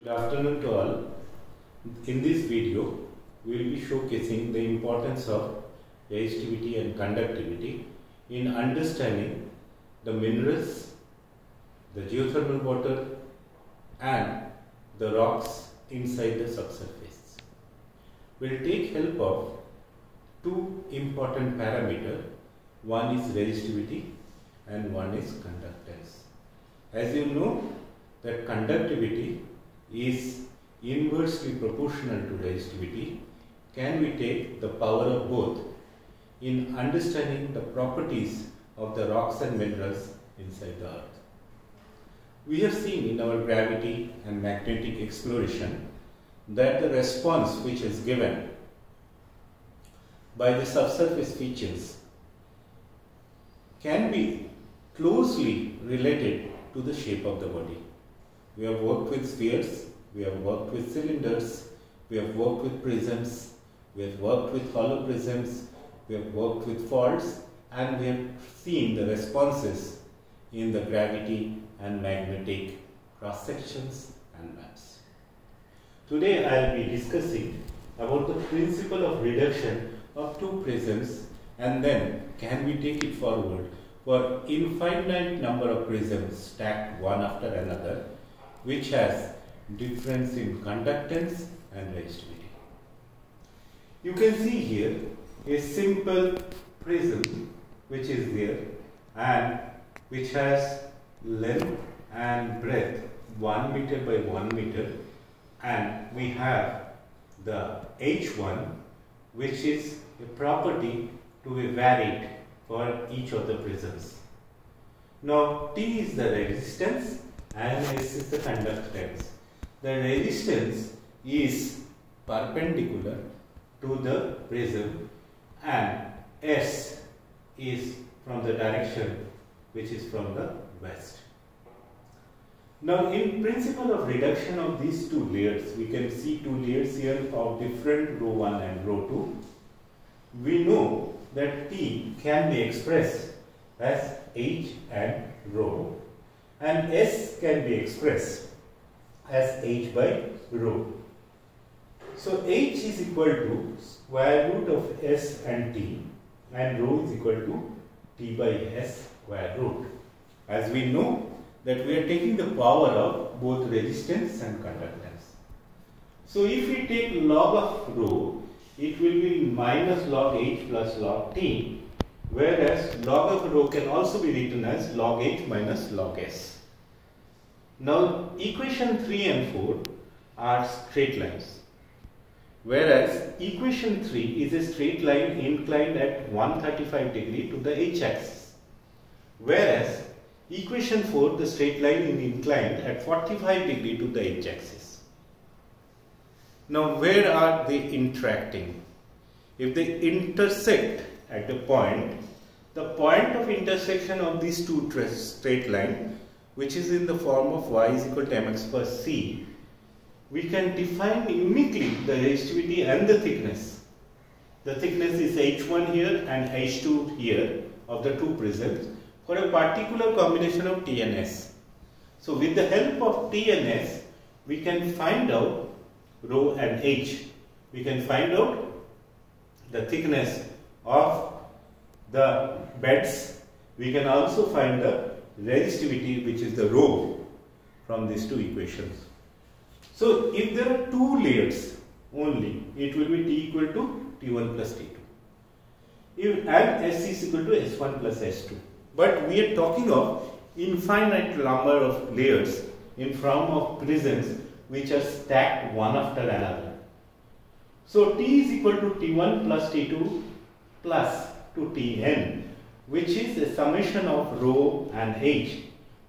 Good afternoon to all. In this video, we will be showcasing the importance of resistivity and conductivity in understanding the minerals, the geothermal water and the rocks inside the subsurface. We will take help of two important parameters. One is resistivity and one is conductance. As you know that conductivity is inversely proportional to resistivity, can we take the power of both in understanding the properties of the rocks and minerals inside the earth. We have seen in our gravity and magnetic exploration that the response which is given by the subsurface features can be closely related to the shape of the body. We have worked with spheres, we have worked with cylinders, we have worked with prisms, we have worked with hollow prisms, we have worked with faults, and we have seen the responses in the gravity and magnetic cross sections and maps. Today I will be discussing about the principle of reduction of two prisms, and then can we take it forward for infinite number of prisms stacked one after another, which has difference in conductance and resistivity. You can see here a simple prism which is there and which has length and breadth 1 meter by 1 meter, and we have the H1 which is a property to be varied for each of the prisms. Now T is the resistance and S is the conductance. The resistance is perpendicular to the prism and S is from the direction which is from the west. Now in principle of reduction of these two layers, we can see two layers here of different rho 1 and rho 2. We know that T can be expressed as H and rho, and S can be expressed as H by rho. So H is equal to square root of S and T, and rho is equal to T by S square root. As we know that we are taking the power of both resistance and conductance. So if we take log of rho, it will be minus log H plus log T, whereas log of rho can also be written as log H minus log S. Now equation 3 and 4 are straight lines, whereas equation 3 is a straight line inclined at 135 degree to the H-axis, whereas equation 4, the straight line is inclined at 45 degree to the H-axis. Now where are they interacting? If they intersect at a point, the point of intersection of these two straight lines, which is in the form of y is equal to mx plus c, we can define uniquely the resistivity and the thickness. The thickness is H1 here and H2 here of the two prisms for a particular combination of T and S. So with the help of T and S, we can find out rho and H. We can find out the thickness of the beds. We can also find the resistivity, which is the rho, from these two equations. So if there are two layers only, it will be T equal to T1 plus T2, and S is equal to S1 plus S2. But we are talking of infinite number of layers in form of prisms which are stacked one after another. So T is equal to T1 plus T2 plus to Tn, which is a summation of rho and H,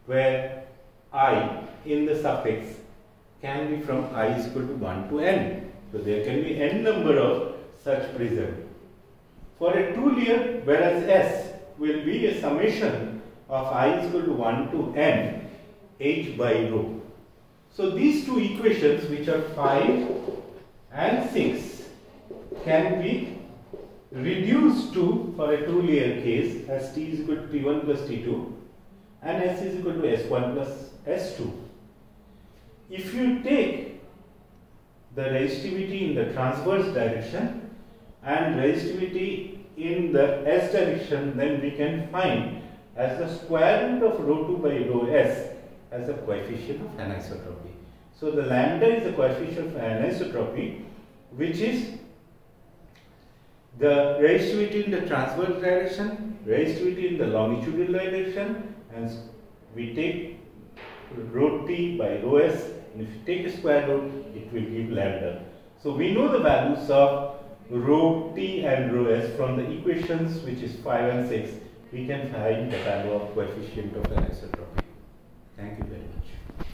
where I in the suffix can be from I is equal to 1 to n. So there can be n number of such prisms. For a two layer, whereas S will be a summation of I is equal to 1 to n H by rho. So these two equations, which are 5 and 6, can be reduced to, for a two layer case, as T is equal to T1 plus T2 and S is equal to S1 plus S2. if you take the resistivity in the transverse direction and resistivity in the s direction, then we can find as the square root of rho 2 by rho s as the coefficient of anisotropy. So the lambda is the coefficient of anisotropy, which is the resistivity in the transverse direction, resistivity in the longitudinal direction, and we take rho t by rho s, and if you take a square root, it will give lambda. So we know the values of rho t and rho s from the equations, which is 5 and 6. We can find the value of coefficient of anisotropy. Thank you very much.